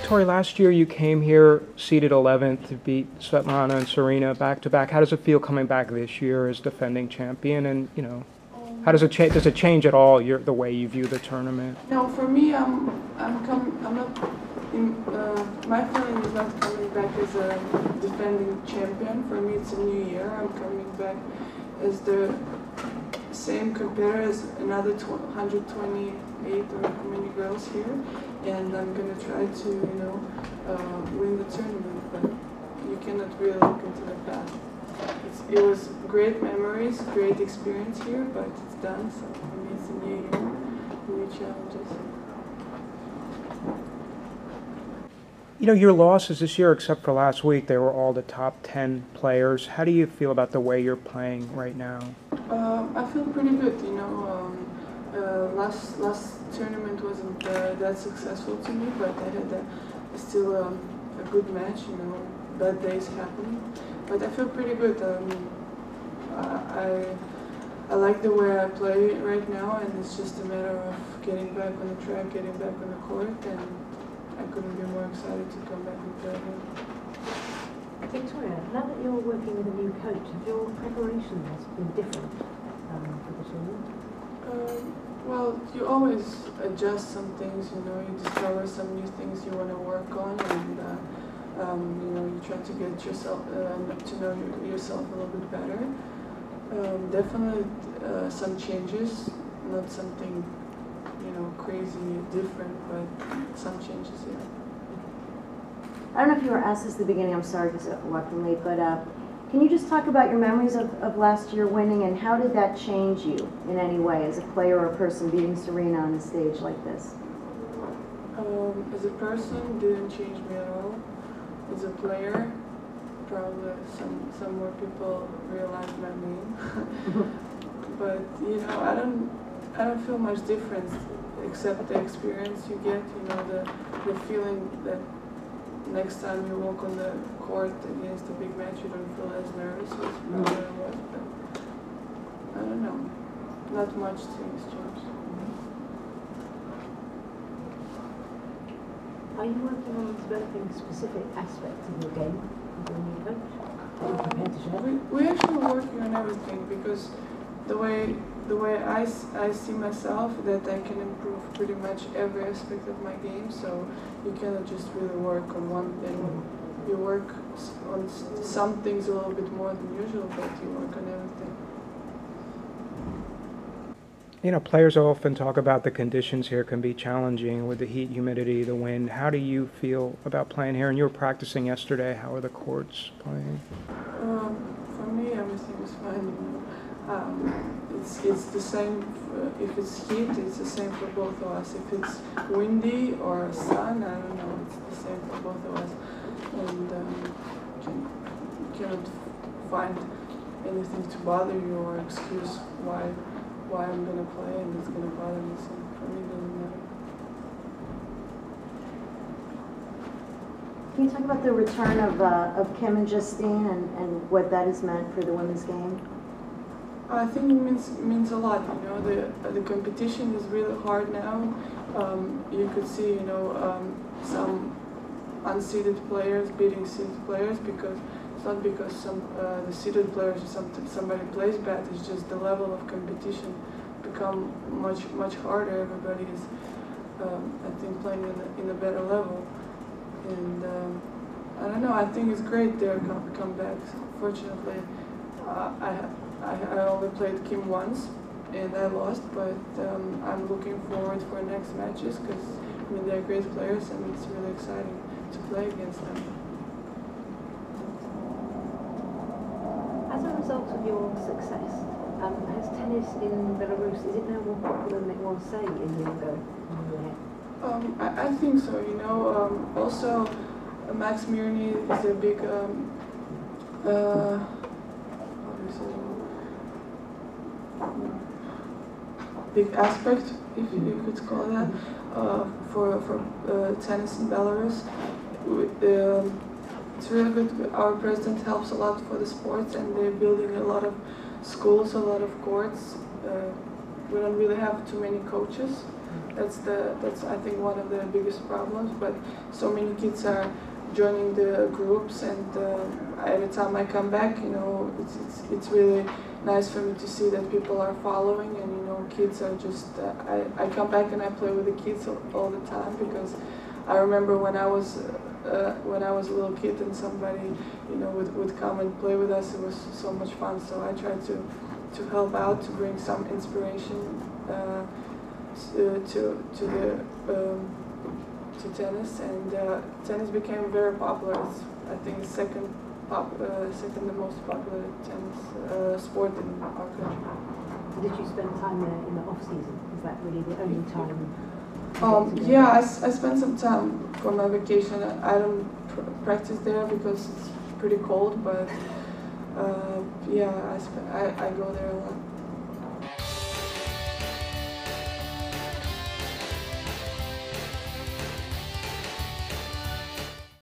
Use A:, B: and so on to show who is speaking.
A: Victoria, last year you came here seeded 11th to beat Svetlana and Serena back-to-back. How does it feel coming back this year as defending champion? And, you know, how does it change? Does it change at all the way you view the tournament?
B: No, for me, I'm not. My feeling is not coming back as a defending champion. For me, it's a new year. I'm coming back as the same competitor as another 128 or how many girls here, and I'm gonna try to, win the tournament. But you cannot really look into the past. It was great memories, great experience here, but it's done. So for me, it's a new year, new challenges.
A: You know, your losses this year, except for last week, they were all the top 10 players. How do you feel about the way you're playing right now?
B: I feel pretty good, last tournament wasn't that successful to me, but I had still a good match, bad days happen. But I feel pretty good. I like the way I play right now, and it's just a matter of getting back on the track, getting back on the court, and I couldn't be more excited to come back and play again.
C: Victoria, now that you're working with a new coach, have your preparations been different for the tournament?
B: Well, you always adjust some things, you discover some new things you want to work on, and you try to get yourself to know yourself a little bit better. Definitely some changes, not something crazy different, but some changes here.
D: I don't know if you were asked this at the beginning, I'm sorry because I walked in late, but can you just talk about your memories of last year winning, and how did that change you in any way as a player or a person beating Serena on a stage like this?
B: As a person, didn't change me at all. As a player, probably some more people realize my name. But I don't feel much difference except the experience you get, the feeling that next time you walk on the court against a big match, you don't feel as nervous as probably I was, but I don't know, not much things changed.
C: Are you working on developing specific aspects of your game with your new coach? Are you prepared to share?
B: We're actually working on everything, because the way I see myself, that I can improve pretty much every aspect of my game, so you cannot just really work on one thing. You work on some things a little bit more than usual, but you work on everything.
A: Players often talk about the conditions here can be challenging with the heat, humidity, the wind. How do you feel about playing here? And you were practicing yesterday. How are the courts playing?
B: For me, everything is fine. It's the same. If it's heat, it's the same for both of us. If it's windy or sun, I don't know. It's the same for both of us. And you cannot find anything to bother you or excuse why I'm gonna play and it's gonna bother me. So for me, it doesn't matter.
D: Can you talk about the return of Kim and Justine and what that has meant for the women's game?
B: I think it means a lot. The competition is really hard now. You could see, some unseeded players beating seeded players, because it's not because the seeded players or somebody plays bad. It's just the level of competition become much harder. Everybody is, I think, playing in a better level, and I don't know. I think it's great they're come back. Fortunately, I only played Kim once, and I lost, but I'm looking forward for next matches, because they're great players, and it's really exciting to play against them.
C: As a result of your success, has tennis in Belarus, is it now more popular than it was, say, a year ago?
B: I think so. Also, Max Mirny is a big big aspect, if you could call that, for tennis in Belarus. It's really good. Our president helps a lot for the sports, and they're building a lot of schools, a lot of courts. We don't really have too many coaches, That's I think one of the biggest problems. But so many kids are joining the groups, and every time I come back, you know, it's really nice for me to see that people are following, and you know, kids are just. I come back and I play with the kids all the time, because I remember when I was a little kid and somebody, you know, would come and play with us. It was so much fun. So I try to help out, to bring some inspiration to tennis, and tennis became very popular. It's, I think, the second the most popular tennis sport in our country.
C: Did you spend time there in the off season? Is that really the only time?
B: Yeah, I spent some time for my vacation. I don't practice there because it's pretty cold, but yeah, I go there a lot.